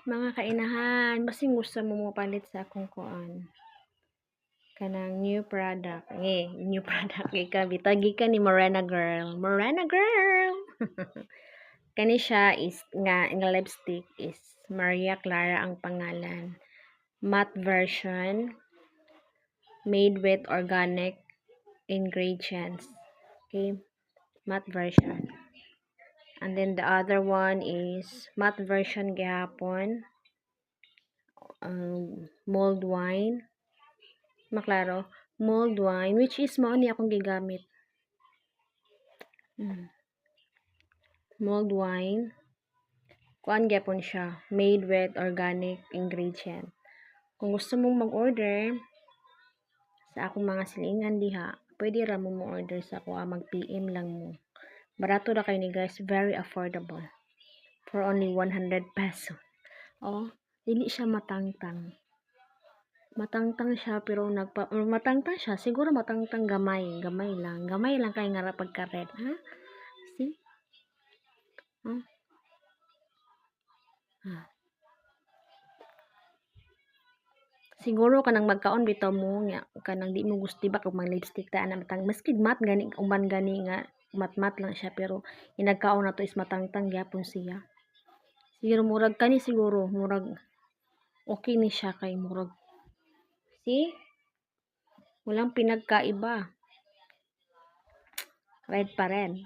Mga kainahan, basing gusto mo mopalit sa akong kuan kanang new product. New product ika bitagi ka ni Morena Girl. Morena Girl. Kani siya is nga lipstick is Maria Clara ang pangalan. Matte version made with organic ingredients. Okay, matte version. And then the other one is matte version gihapon. Mulled wine. Maklaro. Mulled wine, which is mao ni akong gigamit. Mulled wine. Kuan gyapon siya. Made with organic ingredient. Kung gusto mong mag-order sa akong mga silingan diha, pwede ra mo order sa ako. Mag-PM lang mo. Barato ra kayo ni guys. Very affordable. For only 100 peso. Oh, dili siya matangtang. Matangtang siya pero matangtang siya. Siguro matangtang gamay. Gamay lang. Gamay lang kay nga ra pagka-red. Ha? See? Huh? Siguro kanang magkaon bitaw mo nga kanang di mo gusto ba kung mag lipstick ta na matang maski mat gani uman gani nga mat lang siya pero inagkaon na to is matangtang gyapon siya. Siguro murag kani siguro murag okay ni siya kay murag. See? Walang pinagkaiba. Red pa rin.